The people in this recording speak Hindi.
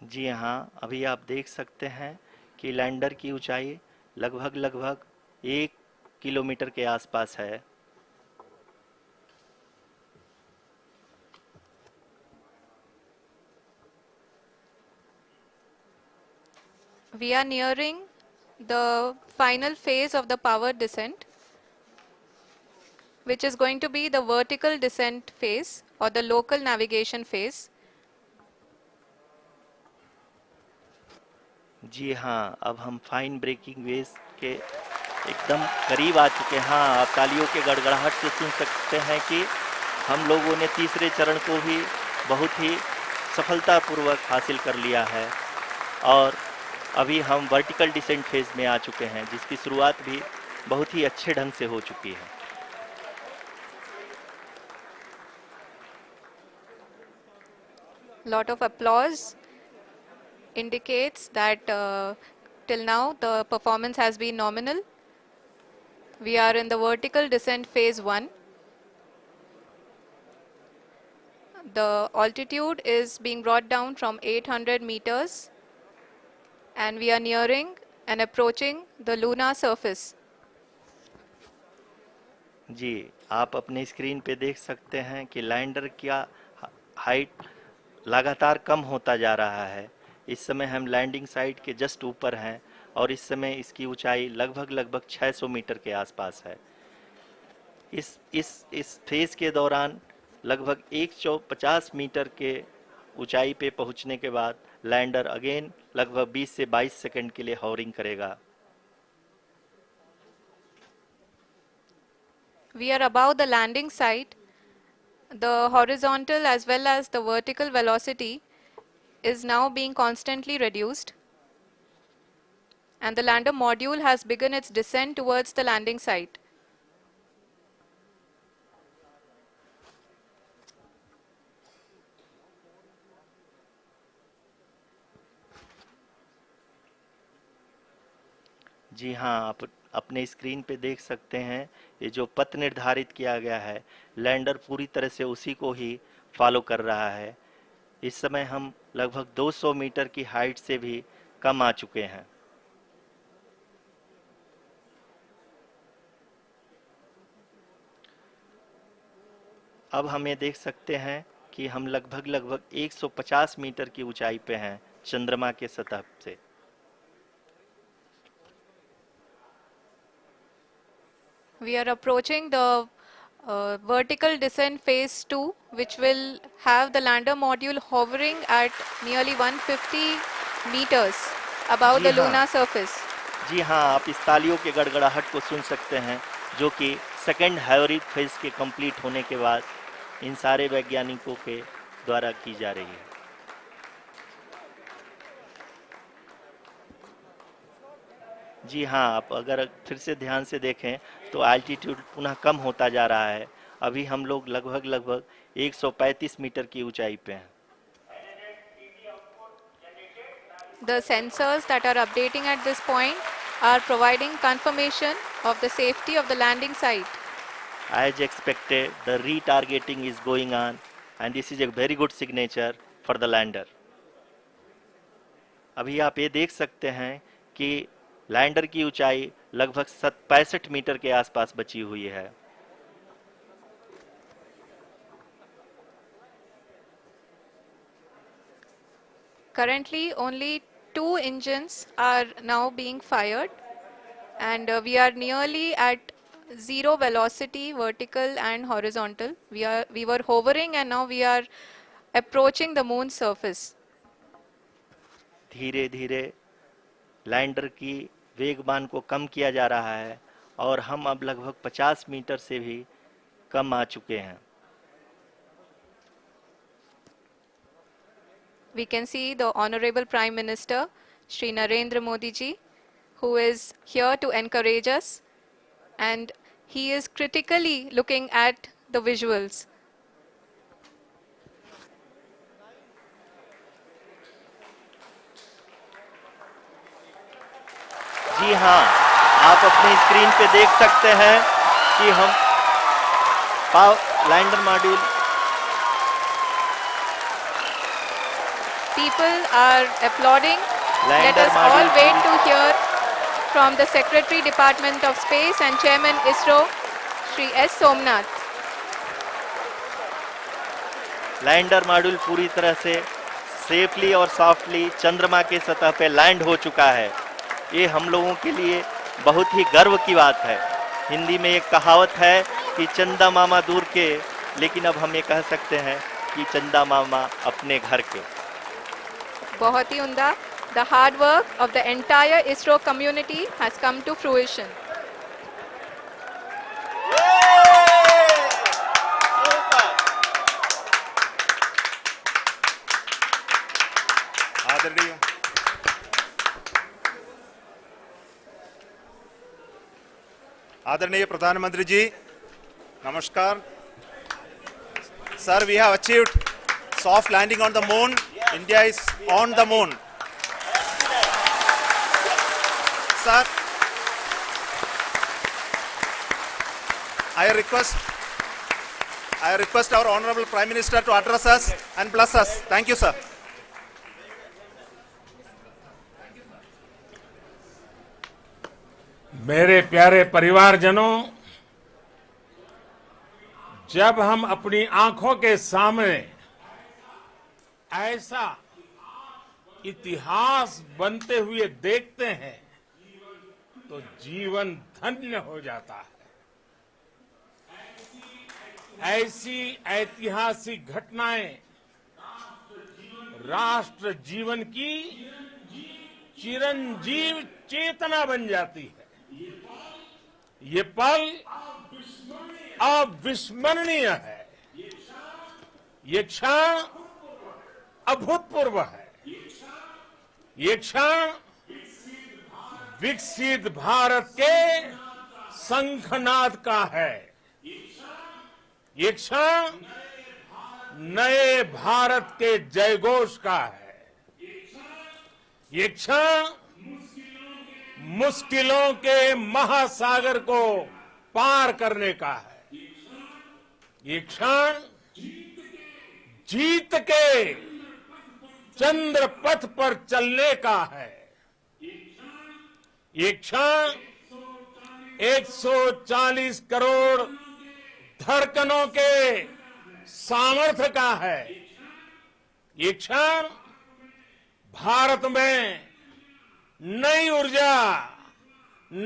जी हाँ, अभी आप देख सकते हैं कि लैंडर की ऊंचाई लगभग लगभग 1 किलोमीटर के आसपास है। We are nearing the final phase of the power descent, which is going to be the vertical descent phase or the local navigation phase. जी हाँ, अब हम फाइन ब्रेकिंग वेव्स के एकदम करीब आ चुके हैं। हाँ, आप तालियों के गड़गड़ाहट से सुन सकते हैं कि हम लोगों ने तीसरे चरण को भी बहुत ही सफलतापूर्वक हासिल कर लिया है और अभी हम वर्टिकल डिसेंट फेज में आ चुके हैं, जिसकी शुरुआत भी बहुत ही अच्छे ढंग से हो चुकी है। Lot of applause indicates that till now the performance has been nominal. We are in the vertical descent phase 1. The altitude is being brought down from 800 meters and we are nearing and approaching the lunar surface. जी, आप अपने स्क्रीन पे देख सकते हैं कि लैंडर का हाइट लगातार कम होता जा रहा है। इस समय हम लैंडिंग साइट के जस्ट ऊपर हैं और इस समय इसकी ऊंचाई लगभग लगभग 600 मीटर के आसपास है। इस फेज के दौरान लगभग 150 मीटर के ऊंचाई पे पहुंचने के बाद लैंडर अगेन लगभग 20 से 22 सेकंड के लिए हॉवरिंग करेगा। We are above the landing site. The horizontal as well as the vertical velocity is now being constantly reduced, and the lander module has begun its descent towards the landing site. जी हाँ, आप अपने स्क्रीन पे देख सकते हैं ये जो पथ निर्धारित किया गया है, लैंडर पूरी तरह से उसी को ही फॉलो कर रहा है। इस समय हम लगभग 200 मीटर की हाइट से भी कम आ चुके हैं। अब हम ये देख सकते हैं कि हम लगभग लगभग 150 मीटर की ऊंचाई पे हैं चंद्रमा के सतह से। We are approaching the vertical descent phase 2, which will have the lander module hovering at nearly 150 meters above ji the हाँ, lunar surface. जी हाँ, आप इस तालियों के गड़गड़ाहट को सुन सकते हैं, जो कि सेकंड हैवरिक फेज के कंप्लीट होने के बाद इन सारे वैज्ञानिकों के द्वारा की जा रही है। जी हाँ, आप अगर फिर से ध्यान से देखें तो एल्टीट्यूड पुनः कम होता जा रहा है। अभी हम लोग लगभग लगभग 135 मीटर की ऊंचाई पे हैं। The sensors that are updating at this point are providing confirmation of the safety of the landing site. As expected, the retargeting is going on, and this is a very good signature for the lander. अभी आप ये देख सकते हैं कि लैंडर की ऊंचाई लगभग 65 मीटर के आसपास बची हुई है। Currently, only 2 engines are now being fired, and we are nearly at zero velocity, vertical and horizontal. We were hovering, and now we are approaching the moon's surface. धीरे धीरे लैंडर की वेगमान को कम किया जा रहा है और हम अब लगभग 50 मीटर से भी कम आ चुके हैं। We can see the Honorable Prime Minister, Shri Narendra Modi ji, who is here to encourage us, and he is critically looking at the visuals. जी हाँ, आप अपनी स्क्रीन पे देख सकते हैं कि हम lander module people are applauding. Let Lander us all module wait to hear from the Secretary Department of Space and Chairman ISRO, Shri S. Somnath. Lander module पूरी तरह से सेफली और सॉफ्टली चंद्रमा के सतह पे लैंड हो चुका है। ये हम लोगों के लिए बहुत ही गर्व की बात है। हिंदी में एक कहावत है कि चंदा मामा दूर के, लेकिन अब हम ये कह सकते हैं कि चंदा मामा अपने घर के। बहुत ही उम्दा। The hard work of the entire ISRO community has come to fruition. आदरणीय आदरणीय प्रधानमंत्री जी, नमस्कार। Sir, we have achieved soft landing on the moon. India is on the moon. Sir, I request our Honorable Prime Minister to address us and bless us. Thank you, sir. मेरे प्यारे परिवारजनों, जब हम अपनी आंखों के सामने ऐसा इतिहास बनते हुए देखते हैं तो जीवन धन्य हो जाता है। ऐसी ऐतिहासिक घटनाएं राष्ट्र जीवन की चिरंजीव चेतना बन जाती है। ये पल अविस्मरणीय है। ये क्षण अभूतपूर्व है। ये क्षण विकसित भारत के शंखनाद का है। ये क्षण नए भारत के जयघोष का है। ये क्षण मुश्किलों के महासागर को पार करने का है। ये क्षण जीत के चंद्र पथ पर चलने का है। ये क्षण 140 करोड़ धड़कनों के सामर्थ्य का है। ये क्षण भारत में नई ऊर्जा,